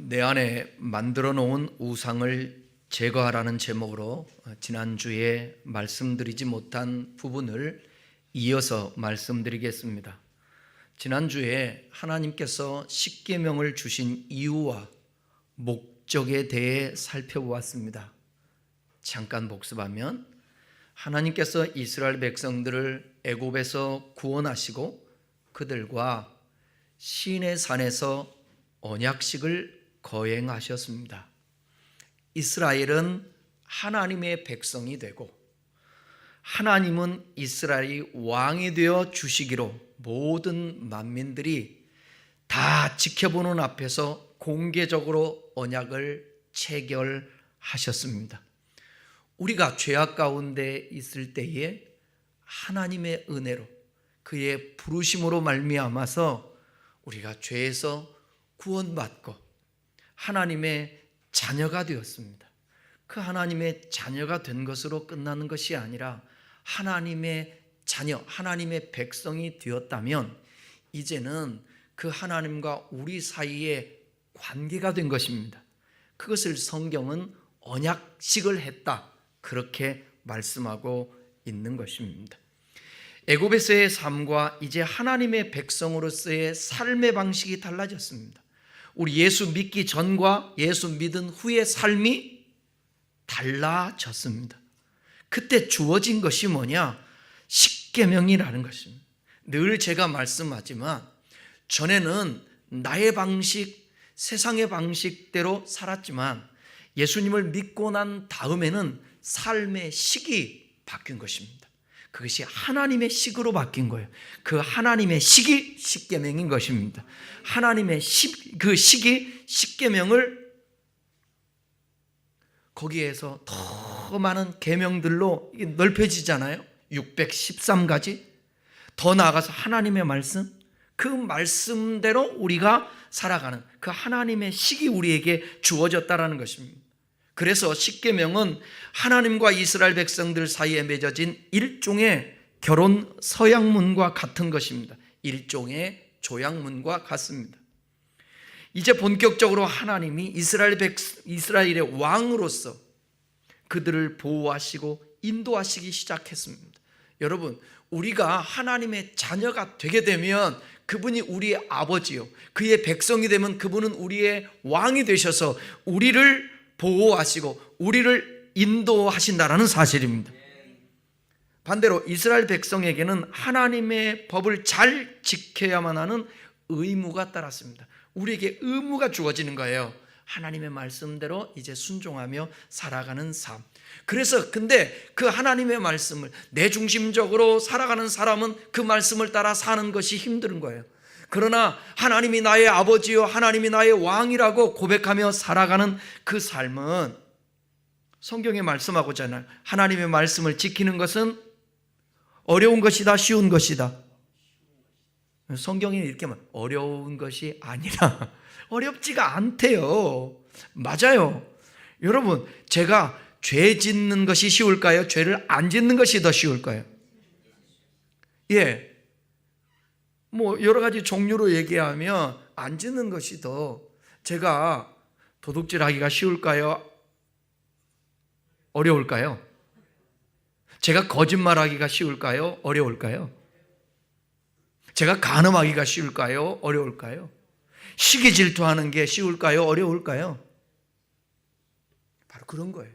내 안에 만들어 놓은 우상을 제거하라는 제목으로 지난주에 말씀드리지 못한 부분을 이어서 말씀드리겠습니다. 지난주에 하나님께서 십계명을 주신 이유와 목적에 대해 살펴보았습니다. 잠깐 복습하면 하나님께서 이스라엘 백성들을 애굽에서 구원하시고 그들과 시내 산에서 언약식을 거행하셨습니다. 이스라엘은 하나님의 백성이 되고 하나님은 이스라엘이 왕이 되어 주시기로 모든 만민들이 다 지켜보는 앞에서 공개적으로 언약을 체결하셨습니다. 우리가 죄악 가운데 있을 때에 하나님의 은혜로 그의 부르심으로 말미암아서 우리가 죄에서 구원받고 하나님의 자녀가 되었습니다. 그 하나님의 자녀가 된 것으로 끝나는 것이 아니라 하나님의 자녀, 하나님의 백성이 되었다면 이제는 그 하나님과 우리 사이에 관계가 된 것입니다. 그것을 성경은 언약식을 했다, 그렇게 말씀하고 있는 것입니다. 애굽에서의 삶과 이제 하나님의 백성으로서의 삶의 방식이 달라졌습니다. 우리 예수 믿기 전과 예수 믿은 후의 삶이 달라졌습니다. 그때 주어진 것이 뭐냐? 십계명이라는 것입니다. 늘 제가 말씀하지만 전에는 나의 방식, 세상의 방식대로 살았지만 예수님을 믿고 난 다음에는 삶의 식이 바뀐 것입니다. 그것이 하나님의 식으로 바뀐 거예요. 그 하나님의 식이 십계명인 것입니다. 하나님의 그 식이 십계명을 거기에서 더 많은 계명들로 넓혀지잖아요. 613가지. 더 나아가서 하나님의 말씀, 그 말씀대로 우리가 살아가는 그 하나님의 식이 우리에게 주어졌다라는 것입니다. 그래서 십계명은 하나님과 이스라엘 백성들 사이에 맺어진 일종의 결혼 서약문과 같은 것입니다. 일종의 조약문과 같습니다. 이제 본격적으로 하나님이 이스라엘의 왕으로서 그들을 보호하시고 인도하시기 시작했습니다. 여러분, 우리가 하나님의 자녀가 되게 되면 그분이 우리의 아버지요, 그의 백성이 되면 그분은 우리의 왕이 되셔서 우리를 보호하시고 우리를 인도하신다라는 사실입니다. 반대로 이스라엘 백성에게는 하나님의 법을 잘 지켜야만 하는 의무가 따랐습니다. 우리에게 의무가 주어지는 거예요. 하나님의 말씀대로 이제 순종하며 살아가는 삶. 그래서 근데 그 하나님의 말씀을 내 중심적으로 살아가는 사람은 그 말씀을 따라 사는 것이 힘든 거예요. 그러나 하나님이 나의 아버지요, 하나님이 나의 왕이라고 고백하며 살아가는 그 삶은 성경에 말씀하고자 하잖아요. 하나님의 말씀을 지키는 것은 어려운 것이다, 쉬운 것이다. 성경에 이렇게 말, 어려운 것이 아니라 어렵지가 않대요. 맞아요. 여러분, 제가 죄 짓는 것이 쉬울까요? 죄를 안 짓는 것이 더 쉬울까요? 예. 뭐 여러 가지 종류로 얘기하면 안 짓는 것이 더, 제가 도둑질 하기가 쉬울까요? 어려울까요? 제가 거짓말 하기가 쉬울까요? 어려울까요? 제가 간음하기가 쉬울까요? 어려울까요? 시기 질투하는 게 쉬울까요? 어려울까요? 바로 그런 거예요.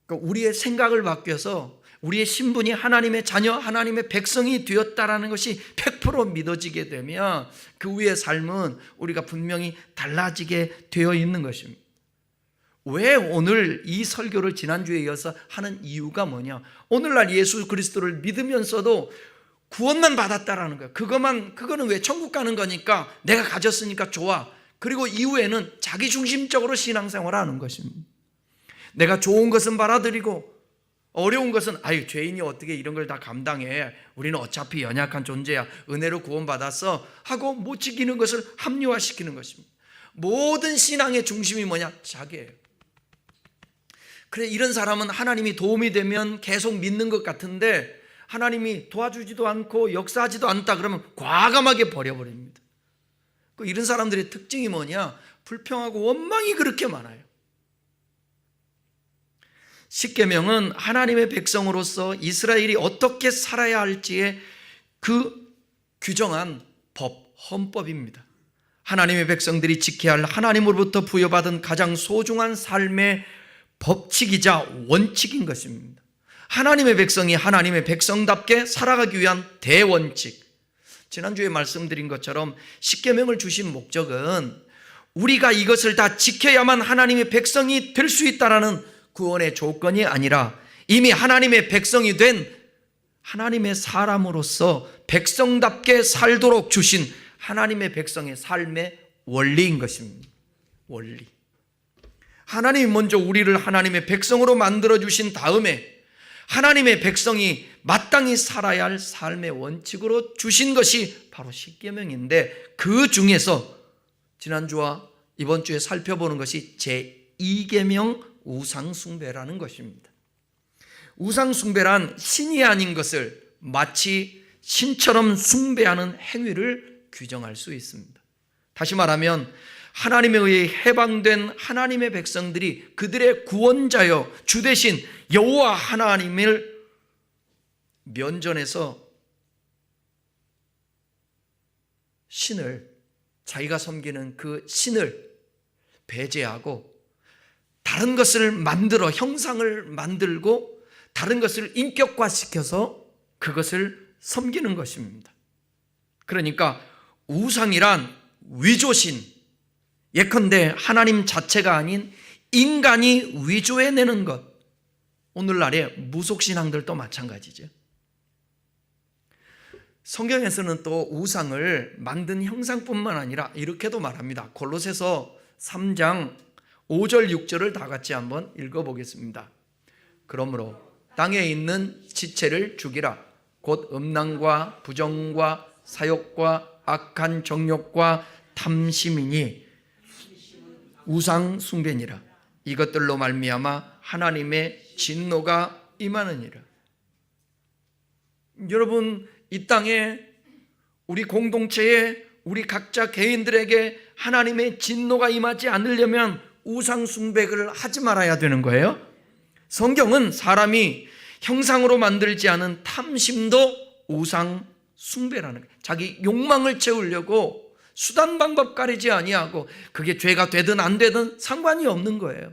그러니까 우리의 생각을 바뀌어서 우리의 신분이 하나님의 자녀, 하나님의 백성이 되었다라는 것이 100% 믿어지게 되면 그 후의 삶은 우리가 분명히 달라지게 되어 있는 것입니다. 왜 오늘 이 설교를 지난주에 이어서 하는 이유가 뭐냐? 오늘날 예수 그리스도를 믿으면서도 구원만 받았다라는 거예요. 그거는 왜 천국 가는 거니까 내가 가졌으니까 좋아. 그리고 이후에는 자기 중심적으로 신앙생활을 하는 것입니다. 내가 좋은 것은 받아들이고 어려운 것은 죄인이 어떻게 이런 걸 다 감당해, 우리는 어차피 연약한 존재야, 은혜로 구원받았어 하고 못 지키는 것을 합리화시키는 것입니다. 모든 신앙의 중심이 뭐냐? 자기예요. 그래, 이런 사람은 하나님이 도움이 되면 계속 믿는 것 같은데 하나님이 도와주지도 않고 역사하지도 않다 그러면 과감하게 버려버립니다. 이런 사람들의 특징이 뭐냐? 불평하고 원망이 그렇게 많아요. 십계명은 하나님의 백성으로서 이스라엘이 어떻게 살아야 할지에 그 규정한 법, 헌법입니다. 하나님의 백성들이 지켜야 할 하나님으로부터 부여받은 가장 소중한 삶의 법칙이자 원칙인 것입니다. 하나님의 백성이 하나님의 백성답게 살아가기 위한 대원칙. 지난주에 말씀드린 것처럼 십계명을 주신 목적은 우리가 이것을 다 지켜야만 하나님의 백성이 될 수 있다라는 구원의 조건이 아니라 이미 하나님의 백성이 된 하나님의 사람으로서 백성답게 살도록 주신 하나님의 백성의 삶의 원리인 것입니다. 원리. 하나님이 먼저 우리를 하나님의 백성으로 만들어 주신 다음에 하나님의 백성이 마땅히 살아야 할 삶의 원칙으로 주신 것이 바로 십계명인데, 그 중에서 지난주와 이번 주에 살펴보는 것이 제2계명 우상숭배라는 것입니다. 우상숭배란 신이 아닌 것을 마치 신처럼 숭배하는 행위를 규정할 수 있습니다. 다시 말하면 하나님에 의해 해방된 하나님의 백성들이 그들의 구원자여 주 대신 여호와 하나님을 면전에서 신을, 자기가 섬기는 그 신을 배제하고 다른 것을 만들어 형상을 만들고 다른 것을 인격화시켜서 그것을 섬기는 것입니다. 그러니까 우상이란 위조신, 예컨대 하나님 자체가 아닌 인간이 위조해내는 것. 오늘날의 무속신앙들도 마찬가지죠. 성경에서는 또 우상을 만든 형상뿐만 아니라 이렇게도 말합니다. 골로새서 3장 5절 6절을 다 같이 한번 읽어보겠습니다. 그러므로 땅에 있는 지체를 죽이라. 곧 음란과 부정과 사욕과 악한 정욕과 탐심이니 우상 숭배니라. 이것들로 말미암아 하나님의 진노가 임하느니라. 여러분, 이 땅에 우리 공동체에 우리 각자 개인들에게 하나님의 진노가 임하지 않으려면 우상 숭배를 하지 말아야 되는 거예요. 성경은 사람이 형상으로 만들지 않은 탐심도 우상 숭배라는 거예요. 자기 욕망을 채우려고 수단 방법 가리지 아니하고 그게 죄가 되든 안 되든 상관이 없는 거예요.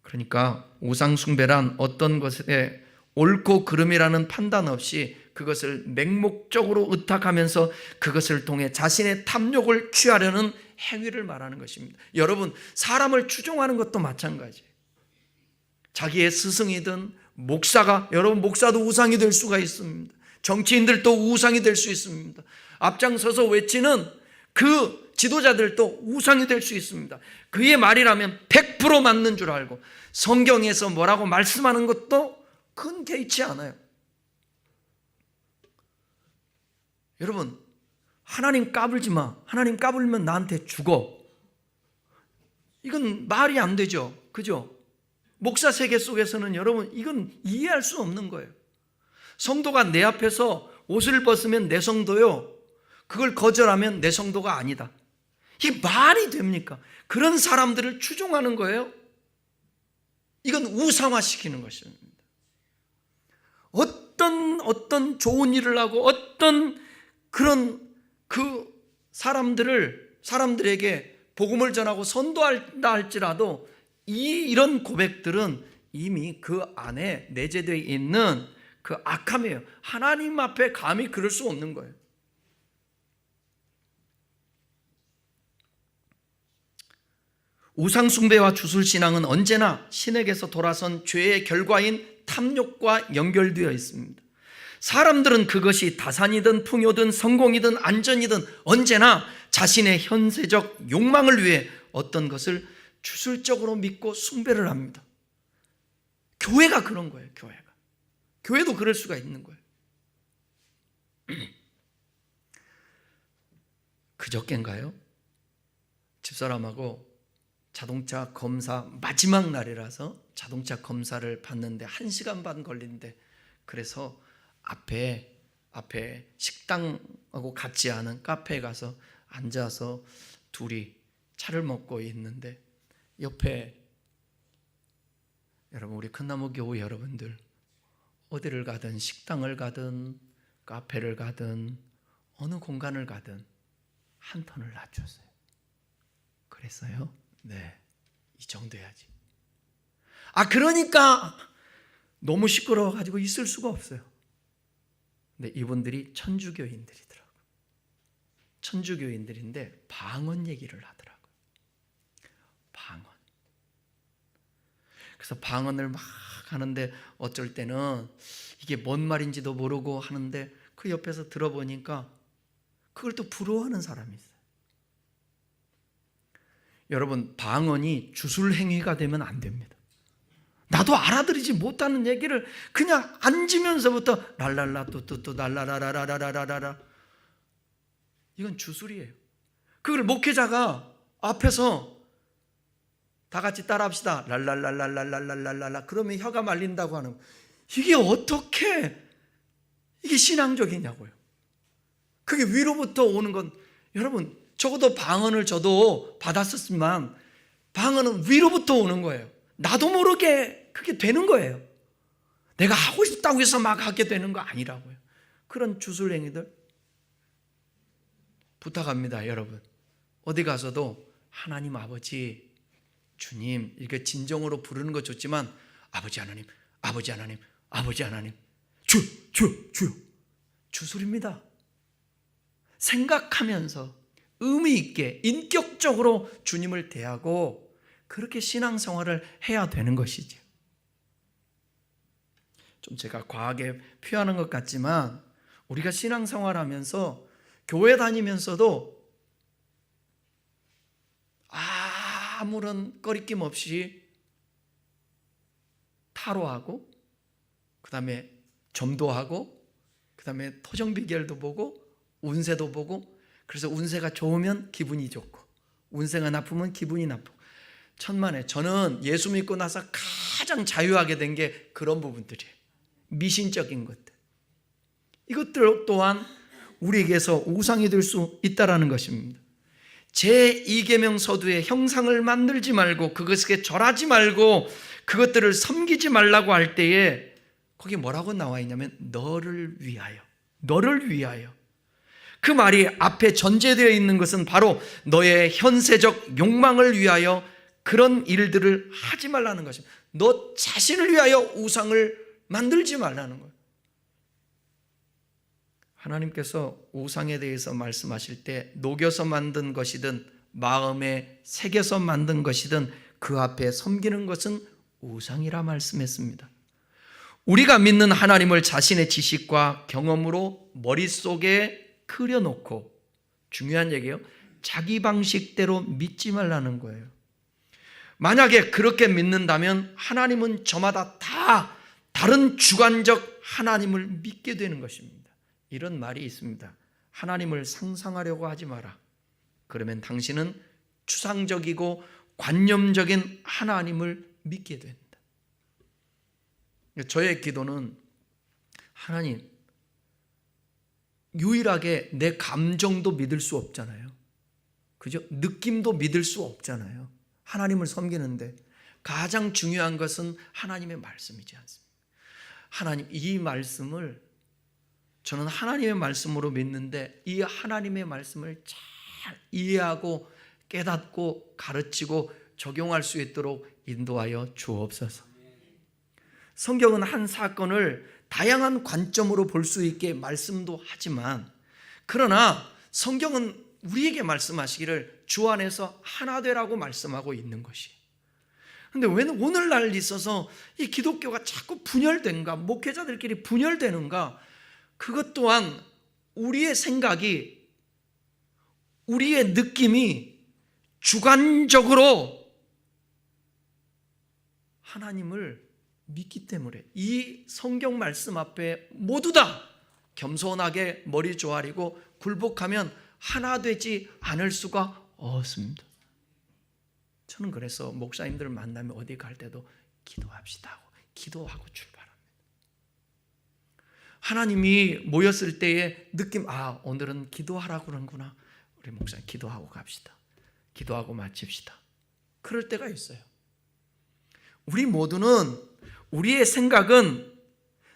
그러니까 우상 숭배란 어떤 것에 옳고 그름이라는 판단 없이 그것을 맹목적으로 의탁하면서 그것을 통해 자신의 탐욕을 취하려는 행위를 말하는 것입니다. 여러분, 사람을 추종하는 것도 마찬가지예요. 자기의 스승이든 목사가, 여러분 목사도 우상이 될 수가 있습니다. 정치인들도 우상이 될 수 있습니다. 앞장서서 외치는 그 지도자들도 우상이 될 수 있습니다. 그의 말이라면 100% 맞는 줄 알고 성경에서 뭐라고 말씀하는 것도 큰 개의치 않아요. 여러분, 하나님 까불지 마. 하나님 까불면 나한테 죽어. 이건 말이 안 되죠. 그죠? 목사 세계 속에서는 여러분 이건 이해할 수 없는 거예요. 성도가 내 앞에서 옷을 벗으면 내 성도요, 그걸 거절하면 내 성도가 아니다. 이게 말이 됩니까? 그런 사람들을 추종하는 거예요. 이건 우상화시키는 것입니다. 어떤 좋은 일을 하고 어떤 그런 그 사람들에게 복음을 전하고 선도한다 할지라도 이런 고백들은 이미 그 안에 내재되어 있는 그 악함이에요. 하나님 앞에 감히 그럴 수 없는 거예요. 우상숭배와 주술신앙은 언제나 신에게서 돌아선 죄의 결과인 탐욕과 연결되어 있습니다. 사람들은 그것이 다산이든 풍요든 성공이든 안전이든 언제나 자신의 현세적 욕망을 위해 어떤 것을 주술적으로 믿고 숭배를 합니다. 교회가 그런 거예요. 교회도 그럴 수가 있는 거예요. 그저께인가요? 집사람하고 자동차 검사 마지막 날이라서 자동차 검사를 받는데 1시간 반 걸린대. 그래서 앞에 식당하고 같지 않은 카페에 가서 앉아서 둘이 차를 먹고 있는데 옆에 여러분 우리 큰나무 교우 여러분들 어디를 가든 식당을 가든 카페를 가든 어느 공간을 가든 한 톤을 낮췄어요. 그랬어요? 네, 이 정도 해야지. 그러니까 너무 시끄러워가지고 있을 수가 없어요. 근데 이분들이 천주교인들이더라고요. 천주교인들인데 방언 얘기를 하더라고요. 방언. 그래서 방언을 막 하는데 어쩔 때는 이게 뭔 말인지도 모르고 하는데 그 옆에서 들어보니까 그걸 또 부러워하는 사람이 있어요. 여러분, 방언이 주술행위가 되면 안 됩니다. 나도 알아들이지 못하는 얘기를 그냥 앉으면서부터 랄랄라 뚜뚜뚜 랄라라라라라라라, 이건 주술이에요. 그걸 목회자가 앞에서 다 같이 따라합시다. 랄랄랄랄랄랄랄랄라 그러면 혀가 말린다고 하는, 이게 어떻게 이게 신앙적이냐고요. 그게 위로부터 오는 건, 여러분 적어도 방언을 저도 받았었지만 방언은 위로부터 오는 거예요. 나도 모르게 그게 되는 거예요. 내가 하고 싶다고 해서 막 하게 되는 거 아니라고요. 그런 주술행위들 부탁합니다. 여러분 어디 가서도 하나님 아버지 주님 이렇게 진정으로 부르는 거 좋지만 아버지 하나님, 아버지 하나님, 아버지 하나님, 주요 주술입니다. 생각하면서 의미 있게 인격적으로 주님을 대하고 그렇게 신앙생활을 해야 되는 것이죠. 좀 제가 과하게 표현하는 것 같지만 우리가 신앙생활하면서 교회 다니면서도 아무런 꺼리낌 없이 타로하고 그 다음에 점도하고 그 다음에 토정비결도 보고 운세도 보고, 그래서 운세가 좋으면 기분이 좋고 운세가 나쁘면 기분이 나쁘고, 천만에 저는 예수 믿고 나서 가장 자유하게 된 게 그런 부분들이에요. 미신적인 것들, 이것들 또한 우리에게서 우상이 될 수 있다는 것입니다. 제2계명 서두에 형상을 만들지 말고 그것에 절하지 말고 그것들을 섬기지 말라고 할 때에 거기 뭐라고 나와 있냐면 너를 위하여, 너를 위하여. 그 말이 앞에 전제되어 있는 것은 바로 너의 현세적 욕망을 위하여 그런 일들을 하지 말라는 것입니다. 너 자신을 위하여 우상을 만들지 말라는 거예요. 하나님께서 우상에 대해서 말씀하실 때 녹여서 만든 것이든 마음에 새겨서 만든 것이든 그 앞에 섬기는 것은 우상이라 말씀했습니다. 우리가 믿는 하나님을 자신의 지식과 경험으로 머릿속에 그려놓고, 중요한 얘기예요, 자기 방식대로 믿지 말라는 거예요. 만약에 그렇게 믿는다면 하나님은 저마다 다 다른 주관적 하나님을 믿게 되는 것입니다. 이런 말이 있습니다. 하나님을 상상하려고 하지 마라. 그러면 당신은 추상적이고 관념적인 하나님을 믿게 된다. 저의 기도는 하나님, 유일하게 내 감정도 믿을 수 없잖아요. 그죠? 느낌도 믿을 수 없잖아요. 하나님을 섬기는데 가장 중요한 것은 하나님의 말씀이지 않습니까? 하나님, 이 말씀을 저는 하나님의 말씀으로 믿는데 이 하나님의 말씀을 잘 이해하고 깨닫고 가르치고 적용할 수 있도록 인도하여 주옵소서. 성경은 한 사건을 다양한 관점으로 볼 수 있게 말씀도 하지만, 그러나 성경은 우리에게 말씀하시기를 주 안에서 하나 되라고 말씀하고 있는 것이. 그런데 왜 오늘날 있어서 이 기독교가 자꾸 분열된가, 목회자들끼리 분열되는가? 그것 또한 우리의 생각이, 우리의 느낌이 주관적으로 하나님을 믿기 때문에 이 성경 말씀 앞에 모두 다 겸손하게 머리 조아리고 굴복하면 하나 되지 않을 수가 없습니다. 저는 그래서 목사님들 만나면 어디 갈 때도 기도합시다 하고 기도하고 출발합니다. 하나님이 모였을 때의 느낌, 오늘은 기도하라고 그러는구나, 우리 목사님 기도하고 갑시다. 기도하고 마칩시다. 그럴 때가 있어요. 우리 모두는, 우리의 생각은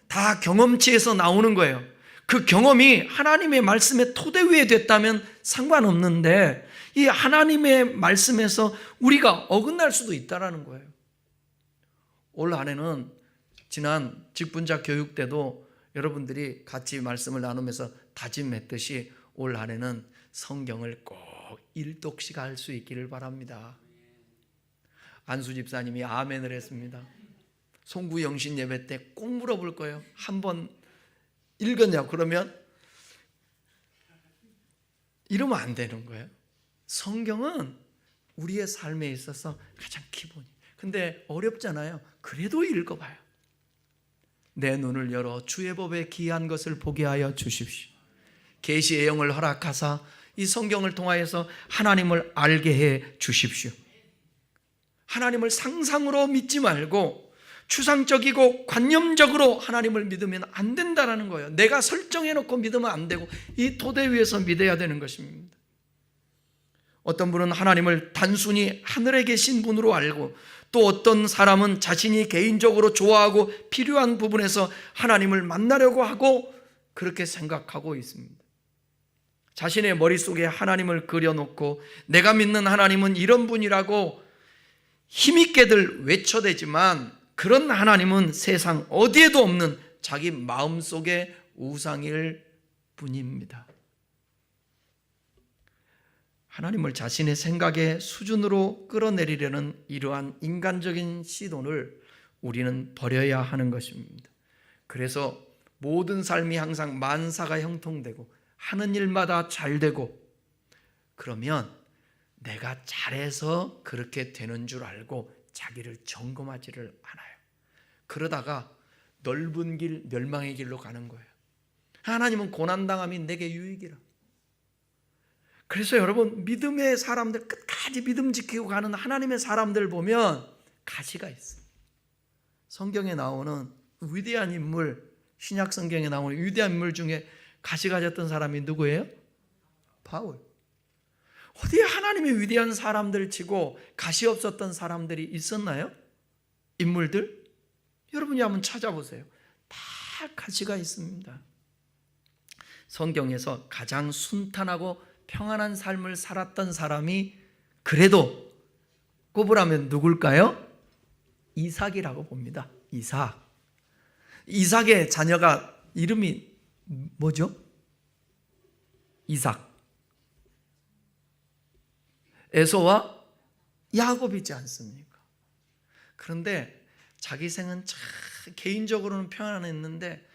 다 경험치에서 나오는 거예요. 그 경험이 하나님의 말씀의 토대 위에 됐다면 상관없는데, 이 하나님의 말씀에서 우리가 어긋날 수도 있다는 거예요. 올 한해는 지난 직분자 교육 때도 여러분들이 같이 말씀을 나누면서 다짐했듯이 올 한해는 성경을 꼭 일독씩 할 수 있기를 바랍니다. 안수 집사님이 아멘을 했습니다. 송구 영신 예배 때 꼭 물어볼 거예요. 한 번 읽었냐고. 그러면 이러면 안 되는 거예요. 성경은 우리의 삶에 있어서 가장 기본이에요. 근데 어렵잖아요. 그래도 읽어봐요. 내 눈을 열어 주의 법에 기이한 것을 보게 하여 주십시오. 계시의 영을 허락하사 이 성경을 통하여서 하나님을 알게 해 주십시오. 하나님을 상상으로 믿지 말고 추상적이고 관념적으로 하나님을 믿으면 안 된다는 거예요. 내가 설정해놓고 믿으면 안 되고 이 토대 위에서 믿어야 되는 것입니다. 어떤 분은 하나님을 단순히 하늘에 계신 분으로 알고, 또 어떤 사람은 자신이 개인적으로 좋아하고 필요한 부분에서 하나님을 만나려고 하고 그렇게 생각하고 있습니다. 자신의 머릿속에 하나님을 그려놓고 내가 믿는 하나님은 이런 분이라고 힘있게들 외쳐대지만, 그런 하나님은 세상 어디에도 없는 자기 마음속의 우상일 뿐입니다. 하나님을 자신의 생각의 수준으로 끌어내리려는 이러한 인간적인 시도를 우리는 버려야 하는 것입니다. 그래서 모든 삶이 항상 만사가 형통되고 하는 일마다 잘 되고, 그러면 내가 잘해서 그렇게 되는 줄 알고 자기를 점검하지를 않아요. 그러다가 넓은 길, 멸망의 길로 가는 거예요. 하나님은 고난당함이 내게 유익이라. 그래서 여러분, 믿음의 사람들, 끝까지 믿음 지키고 가는 하나님의 사람들 보면 가시가 있어요. 성경에 나오는 위대한 인물, 신약 성경에 나오는 위대한 인물 중에 가시 가졌던 사람이 누구예요? 바울. 어디에 하나님의 위대한 사람들 치고 가시 없었던 사람들이 있었나요? 인물들? 여러분이 한번 찾아보세요. 다 가시가 있습니다. 성경에서 가장 순탄하고 평안한 삶을 살았던 사람이 그래도 꼽으라면 누굴까요? 이삭이라고 봅니다. 이삭의 자녀가 이름이 뭐죠? 이삭. 에서와 야곱이지 않습니까? 그런데 자기 생은 참 개인적으로는 평안했는데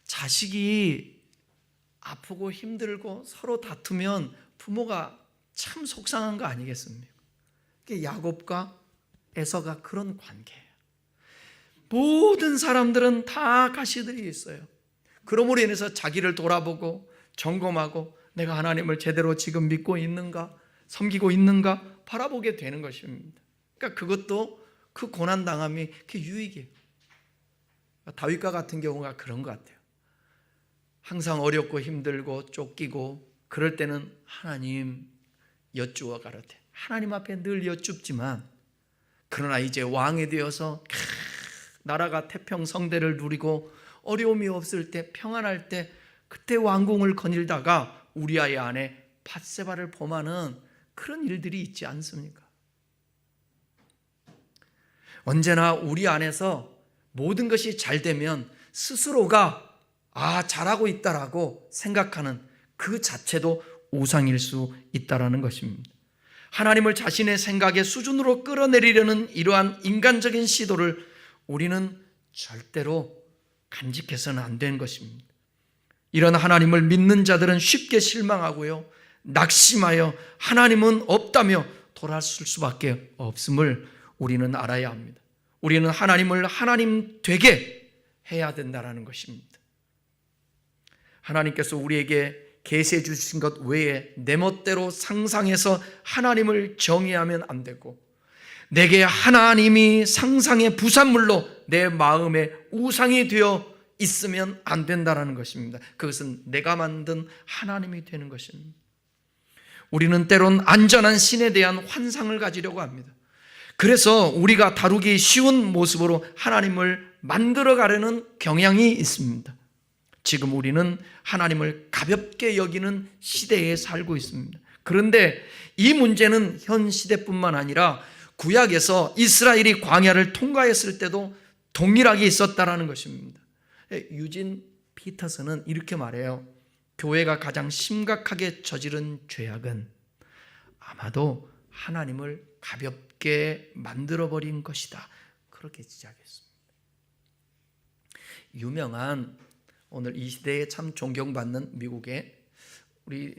자식이 아프고 힘들고 서로 다투면 부모가 참 속상한 거 아니겠습니까? 야곱과 에서가 그런 관계예요. 모든 사람들은 다 가시들이 있어요. 그러므로 인해서 자기를 돌아보고 점검하고 내가 하나님을 제대로 지금 믿고 있는가, 섬기고 있는가 바라보게 되는 것입니다. 그러니까 그것도 그 고난당함이 그 유익이에요. 다윗과 같은 경우가 그런 것 같아요. 항상 어렵고 힘들고 쫓기고 그럴 때는 하나님 여쭈어 가라되, 하나님 앞에 늘 여쭙지만, 그러나 이제 왕이 되어서 나라가 태평성대를 누리고 어려움이 없을 때, 평안할 때, 그때 왕궁을 거닐다가 우리아의 아내 밧세바를 범하는 그런 일들이 있지 않습니까? 언제나 우리 안에서 모든 것이 잘 되면 스스로가 잘하고 있다라고 생각하는 그 자체도 우상일 수 있다라는 것입니다. 하나님을 자신의 생각의 수준으로 끌어내리려는 이러한 인간적인 시도를 우리는 절대로 간직해서는 안 되는 것입니다. 이런 하나님을 믿는 자들은 쉽게 실망하고요, 낙심하여 하나님은 없다며 돌아설 수밖에 없음을 우리는 알아야 합니다. 우리는 하나님을 하나님 되게 해야 된다는 것입니다. 하나님께서 우리에게 계시해 주신 것 외에 내 멋대로 상상해서 하나님을 정의하면 안 되고, 내게 하나님이 상상의 부산물로 내 마음의 우상이 되어 있으면 안 된다는 것입니다. 그것은 내가 만든 하나님이 되는 것입니다. 우리는 때론 안전한 신에 대한 환상을 가지려고 합니다. 그래서 우리가 다루기 쉬운 모습으로 하나님을 만들어가려는 경향이 있습니다. 지금 우리는 하나님을 가볍게 여기는 시대에 살고 있습니다. 그런데 이 문제는 현 시대뿐만 아니라 구약에서 이스라엘이 광야를 통과했을 때도 동일하게 있었다는 것입니다. 유진 피터슨은 이렇게 말해요. 교회가 가장 심각하게 저지른 죄악은 아마도 하나님을 가볍게 만들어버린 것이다. 그렇게 지적했습니다. 유명한, 오늘 이 시대에 참 존경받는 미국의, 우리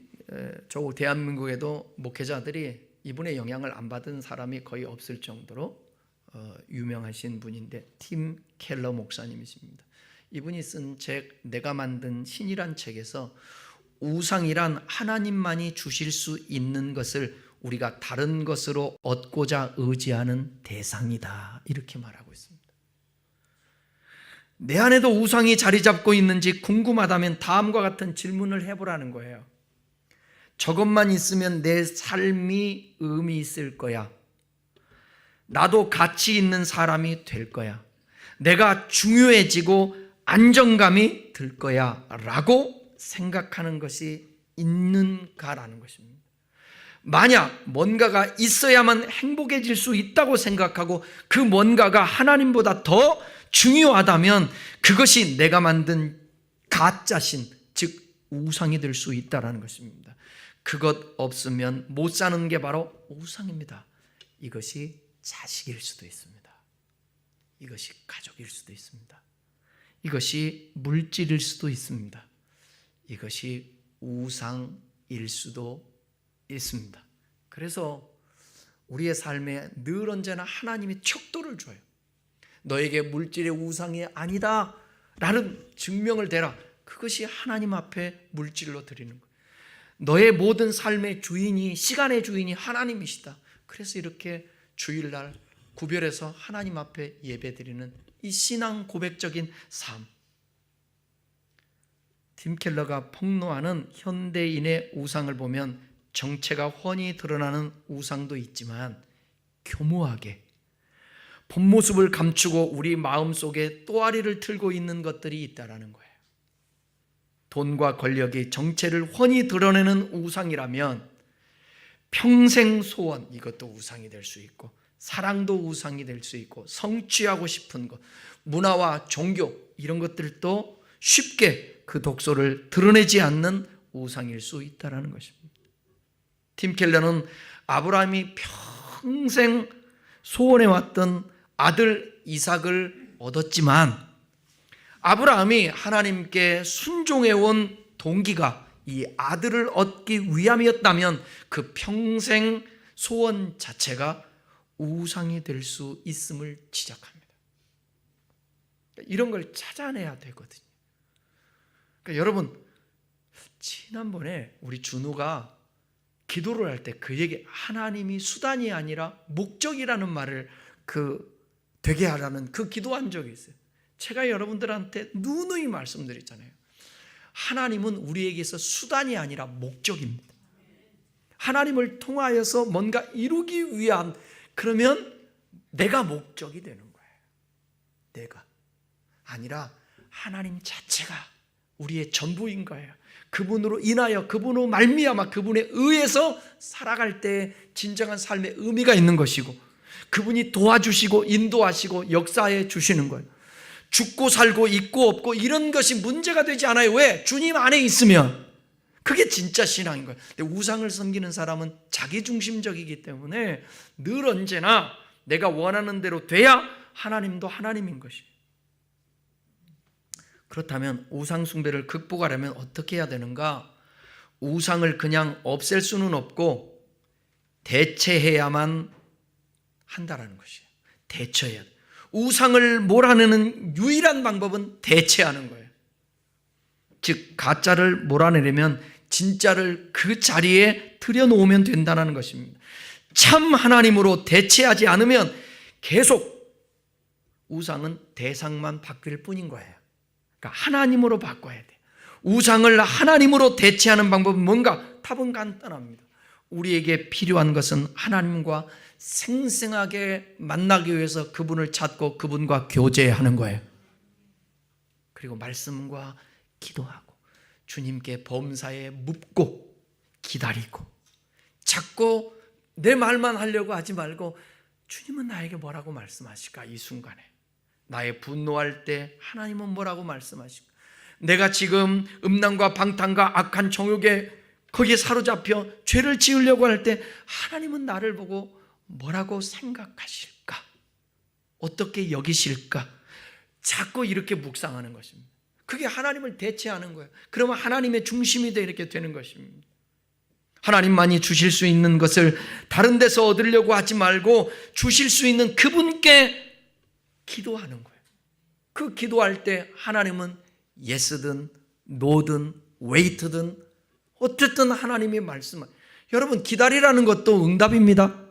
저 대한민국에도 목회자들이 이분의 영향을 안 받은 사람이 거의 없을 정도로 유명하신 분인데, 팀 켈러 목사님이십니다. 이분이 쓴 책 내가 만든 신이란 책에서 우상이란 하나님만이 주실 수 있는 것을 우리가 다른 것으로 얻고자 의지하는 대상이다, 이렇게 말하고 있습니다. 내 안에도 우상이 자리 잡고 있는지 궁금하다면 다음과 같은 질문을 해보라는 거예요. 저것만 있으면 내 삶이 의미 있을 거야. 나도 가치 있는 사람이 될 거야. 내가 중요해지고 안정감이 들 거야 라고 생각하는 것이 있는가라는 것입니다. 만약 뭔가가 있어야만 행복해질 수 있다고 생각하고 그 뭔가가 하나님보다 더 중요하다면 그것이 내가 만든 가짜신, 즉 우상이 될 수 있다는 것입니다. 그것 없으면 못 사는 게 바로 우상입니다. 이것이 자식일 수도 있습니다. 이것이 가족일 수도 있습니다. 이것이 물질일 수도 있습니다. 이것이 우상일 수도 있습니다. 그래서 우리의 삶에 늘 언제나 하나님이 척도를 줘요. 너에게 물질의 우상이 아니다 라는 증명을 대라. 그것이 하나님 앞에 물질로 드리는 거예요. 너의 모든 삶의 주인이, 시간의 주인이 하나님이시다. 그래서 이렇게 주일날 구별해서 하나님 앞에 예배드리는 이 신앙 고백적인 삶. 팀 켈러가 폭로하는 현대인의 우상을 보면 정체가 훤히 드러나는 우상도 있지만 교묘하게 본 모습을 감추고 우리 마음속에 또아리를 틀고 있는 것들이 있다는 거예요. 돈과 권력이 정체를 훤히 드러내는 우상이라면 평생 소원, 이것도 우상이 될 수 있고, 사랑도 우상이 될 수 있고, 성취하고 싶은 것, 문화와 종교, 이런 것들도 쉽게 그 독소를 드러내지 않는 우상일 수 있다는 것입니다. 팀 켈러는 아브라함이 평생 소원해왔던 아들 이삭을 얻었지만 아브라함이 하나님께 순종해온 동기가 이 아들을 얻기 위함이었다면 그 평생 소원 자체가 우상이 될 수 있음을 지적합니다. 이런 걸 찾아내야 되거든요. 그러니까 여러분, 지난번에 우리 준우가 기도를 할 때 그에게 하나님이 수단이 아니라 목적이라는 말을 되게 하라는 그 기도한 적이 있어요. 제가 여러분들한테 누누이 말씀드렸잖아요. 하나님은 우리에게서 수단이 아니라 목적입니다. 하나님을 통하여서 뭔가 이루기 위한, 그러면 내가 목적이 되는 거예요. 내가 아니라 하나님 자체가 우리의 전부인 거예요. 그분으로 인하여, 그분으로 말미암아, 그분에 의해서 살아갈 때 진정한 삶의 의미가 있는 것이고, 그분이 도와주시고 인도하시고 역사해 주시는 거예요. 죽고 살고 있고 없고 이런 것이 문제가 되지 않아요. 왜? 주님 안에 있으면. 그게 진짜 신앙인 거예요. 근데 우상을 섬기는 사람은 자기중심적이기 때문에 늘 언제나 내가 원하는 대로 돼야 하나님도 하나님인 것이에요. 그렇다면 우상 숭배를 극복하려면 어떻게 해야 되는가? 우상을 그냥 없앨 수는 없고 대체해야만 한다라는 것이에요. 대처해야 돼. 우상을 몰아내는 유일한 방법은 대체하는 거예요. 즉 가짜를 몰아내려면 진짜를 그 자리에 들여놓으면 된다는 것입니다. 참 하나님으로 대체하지 않으면 계속 우상은 대상만 바뀔 뿐인 거예요. 그러니까 하나님으로 바꿔야 돼. 우상을 하나님으로 대체하는 방법은 뭔가? 답은 간단합니다. 우리에게 필요한 것은 하나님과 생생하게 만나기 위해서 그분을 찾고 그분과 교제하는 거예요. 그리고 말씀과 기도하고 주님께 범사에 묻고 기다리고, 자꾸 내 말만 하려고 하지 말고 주님은 나에게 뭐라고 말씀하실까? 이 순간에 나의 분노할 때 하나님은 뭐라고 말씀하실까? 내가 지금 음란과 방탕과 악한 정욕에 거기에 사로잡혀 죄를 지으려고 할 때 하나님은 나를 보고 뭐라고 생각하실까? 어떻게 여기실까? 자꾸 이렇게 묵상하는 것입니다. 그게 하나님을 대체하는 거예요. 그러면 하나님의 중심이 이렇게 되는 것입니다. 하나님만이 주실 수 있는 것을 다른 데서 얻으려고 하지 말고 주실 수 있는 그분께 기도하는 거예요. 그 기도할 때 하나님은 예스든 노든 웨이트든 어쨌든 하나님이 말씀을, 여러분 기다리라는 것도 응답입니다.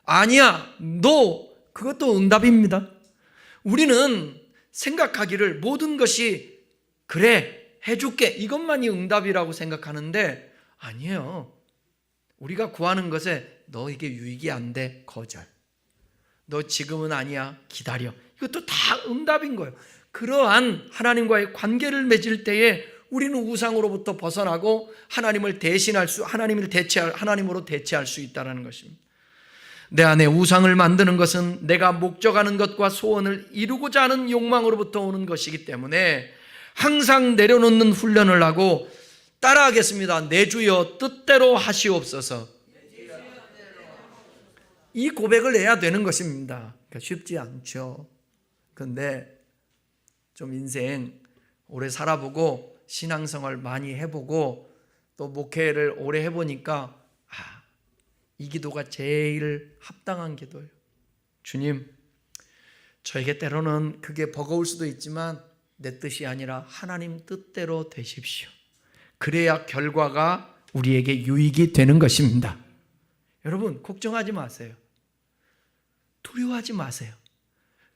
아니야, 너 그것도 응답입니다. 우리는 생각하기를 모든 것이 그래 해줄게 이것만이 응답이라고 생각하는데 아니에요. 우리가 구하는 것에 너에게 유익이 안 돼, 거절. 너 지금은 아니야, 기다려. 이것도 다 응답인 거예요. 그러한 하나님과의 관계를 맺을 때에 우리는 우상으로부터 벗어나고 하나님으로 대체할 수 있다는 것입니다. 내 안에 우상을 만드는 것은 내가 목적하는 것과 소원을 이루고자 하는 욕망으로부터 오는 것이기 때문에 항상 내려놓는 훈련을 하고 따라하겠습니다. 내 주여 뜻대로 하시옵소서. 이 고백을 해야 되는 것입니다. 그러니까 쉽지 않죠. 그런데 좀 인생 오래 살아보고 신앙생활 많이 해보고 또 목회를 오래 해보니까 이 기도가 제일 합당한 기도예요. 주님, 저에게 때로는 그게 버거울 수도 있지만 내 뜻이 아니라 하나님 뜻대로 되십시오. 그래야 결과가 우리에게 유익이 되는 것입니다. 여러분 걱정하지 마세요. 두려워하지 마세요.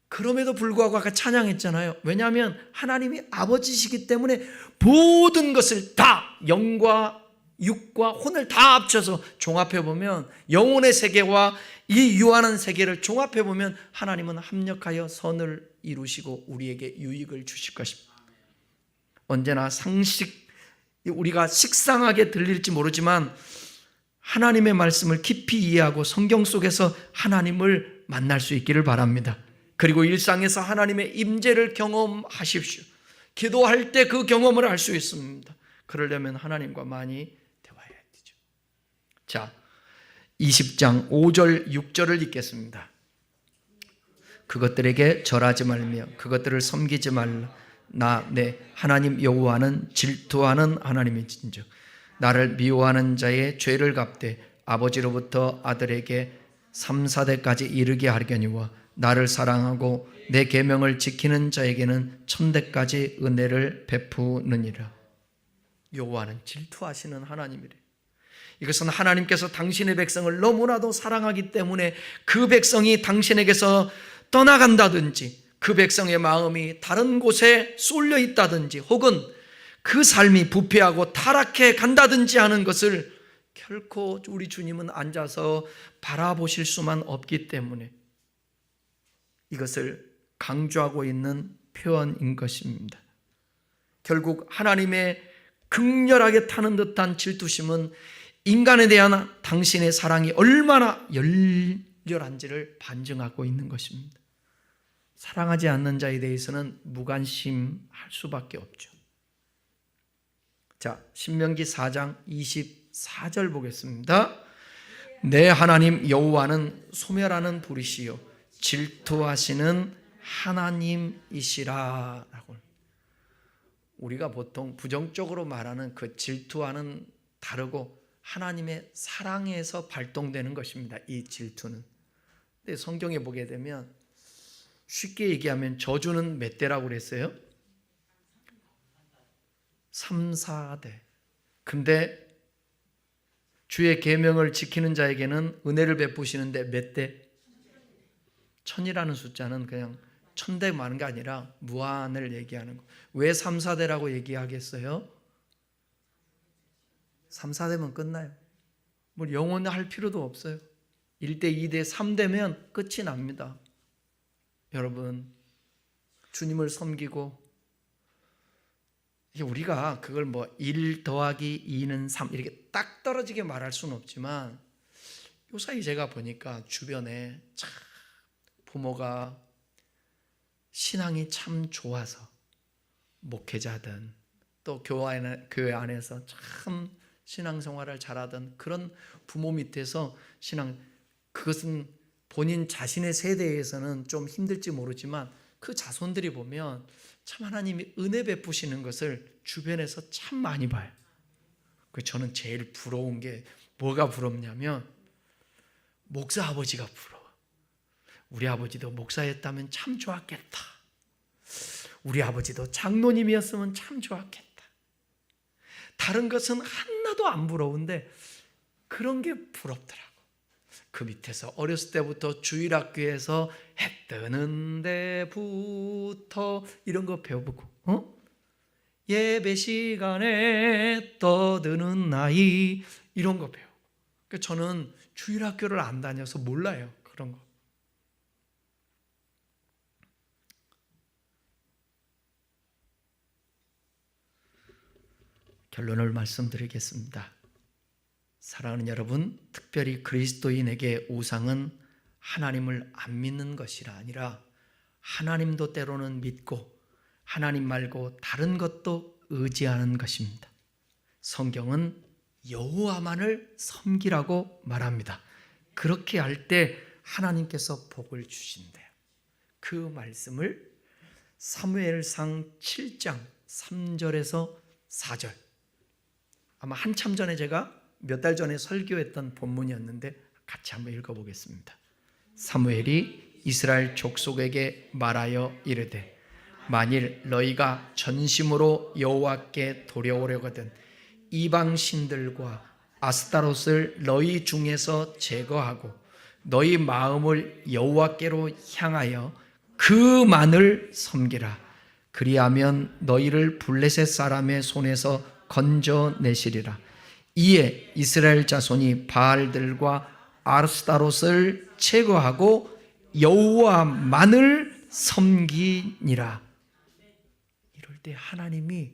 그럼에도 불구하고 아까 찬양했잖아요. 왜냐하면 하나님이 아버지시기 때문에 모든 것을 다 영과 육과 혼을 다 합쳐서 종합해보면, 영혼의 세계와 이 유한한 세계를 종합해보면 하나님은 합력하여 선을 이루시고 우리에게 유익을 주실 것입니다. 언제나 우리가 식상하게 들릴지 모르지만 하나님의 말씀을 깊이 이해하고 성경 속에서 하나님을 만날 수 있기를 바랍니다. 그리고 일상에서 하나님의 임재를 경험하십시오. 기도할 때 그 경험을 할 수 있습니다. 그러려면 하나님과 많이 대화해야 되죠. 자, 20장 5절 6절을 읽겠습니다. 그것들에게 절하지 말며 그것들을 섬기지 말라. 나 내 하나님 여호와는 질투하는 하나님이신즉 나를 미워하는 자의 죄를 갚되 아버지로부터 아들에게 3, 4대까지 이르게 하려니와 나를 사랑하고 내 계명을 지키는 자에게는 1000대까지 은혜를 베푸느니라. 여호와는 질투하시는 하나님이래. 이것은 하나님께서 당신의 백성을 너무나도 사랑하기 때문에 그 백성이 당신에게서 떠나간다든지 그 백성의 마음이 다른 곳에 쏠려 있다든지 혹은 그 삶이 부패하고 타락해 간다든지 하는 것을 결코 우리 주님은 앉아서 바라보실 수만 없기 때문에 이것을 강조하고 있는 표현인 것입니다. 결국 하나님의 극렬하게 타는 듯한 질투심은 인간에 대한 당신의 사랑이 얼마나 열렬한지를 반증하고 있는 것입니다. 사랑하지 않는 자에 대해서는 무관심할 수밖에 없죠. 자, 신명기 4장 24절 보겠습니다. 내 하나님 여호와는 소멸하는 불이시요 질투하시는 하나님이시라. 라고. 우리가 보통 부정적으로 말하는 그 질투와는 다르고 하나님의 사랑에서 발동되는 것입니다. 이 질투는. 근데 성경에 보게 되면 쉽게 얘기하면 저주는 몇 대라고 그랬어요? 3, 4대. 근데 주의 계명을 지키는 자에게는 은혜를 베푸시는데 몇 대? 1000이라는 숫자는 그냥 1000대 많은 게 아니라 무한을 얘기하는 거. 왜 3, 4대라고 얘기하겠어요? 3, 4대면 끝나요. 뭐 영원할 필요도 없어요. 1대, 2대, 3대면 끝이 납니다. 여러분, 주님을 섬기고, 우리가 그걸 뭐 1 더하기 2는 3 이렇게 딱 떨어지게 말할 수는 없지만, 요사이 제가 보니까 주변에 참 부모가 신앙이 참 좋아서 목회자든 또 교회 안에서 참 신앙생활을 잘하던 그런 부모 밑에서 그것은 본인 자신의 세대에서는 좀 힘들지 모르지만 그 자손들이 보면 참 하나님이 은혜 베푸시는 것을 주변에서 참 많이 봐요. 저는 제일 부러운 게 뭐가 부럽냐면 목사 아버지가 부러워. 우리 아버지도 목사였다면 참 좋았겠다. 우리 아버지도 장로님이었으면 참 좋았겠다. 다른 것은 하나도 안 부러운데 그런 게 부럽더라고. 그 밑에서 어렸을 때부터 주일학교에서 해 뜨는 데부터 이런 거 배워보고, 예배 시간에 떠드는 아이 이런 거 배우고. 저는 주일학교를 안 다녀서 몰라요, 그런 거. 결론을 말씀드리겠습니다. 사랑하는 여러분, 특별히 그리스도인에게 우상은 하나님을 안 믿는 것이라 아니라 하나님도 때로는 믿고 하나님 말고 다른 것도 의지하는 것입니다. 성경은 여호와만을 섬기라고 말합니다. 그렇게 할 때 하나님께서 복을 주신대요. 그 말씀을 사무엘상 7장 3절에서 4절, 아마 한참 전에 제가 몇 달 전에 설교했던 본문이었는데 같이 한번 읽어보겠습니다. 사무엘이 이스라엘 족속에게 말하여 이르되 만일 너희가 전심으로 여호와께 돌아오려거든 이방 신들과 아스타롯을 너희 중에서 제거하고 너희 마음을 여호와께로 향하여 그만을 섬기라. 그리하면 너희를 블레셋 사람의 손에서 건져내시리라. 이에 이스라엘 자손이 바알들과 아스타롯을 제거하고 여호와만을 섬기니라. 이럴 때 하나님이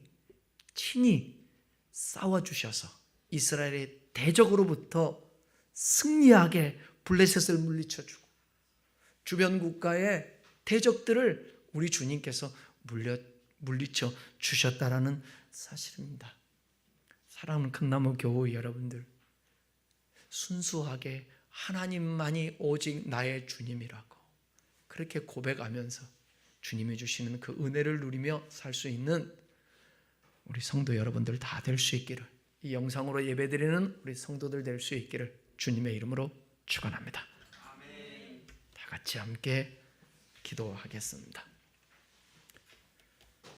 친히 싸워주셔서 이스라엘의 대적으로부터 승리하게 블레셋을 물리쳐주고 주변 국가의 대적들을 우리 주님께서 물리쳐 주셨다라는 사실입니다. 사랑하는 큰나무 교회 여러분들, 순수하게 하나님만이 오직 나의 주님이라고 그렇게 고백하면서 주님이 주시는 그 은혜를 누리며 살 수 있는 우리 성도 여러분들 다 될 수 있기를, 이 영상으로 예배드리는 우리 성도들 될 수 있기를 주님의 이름으로 축원합니다. 다 같이 함께 기도하겠습니다.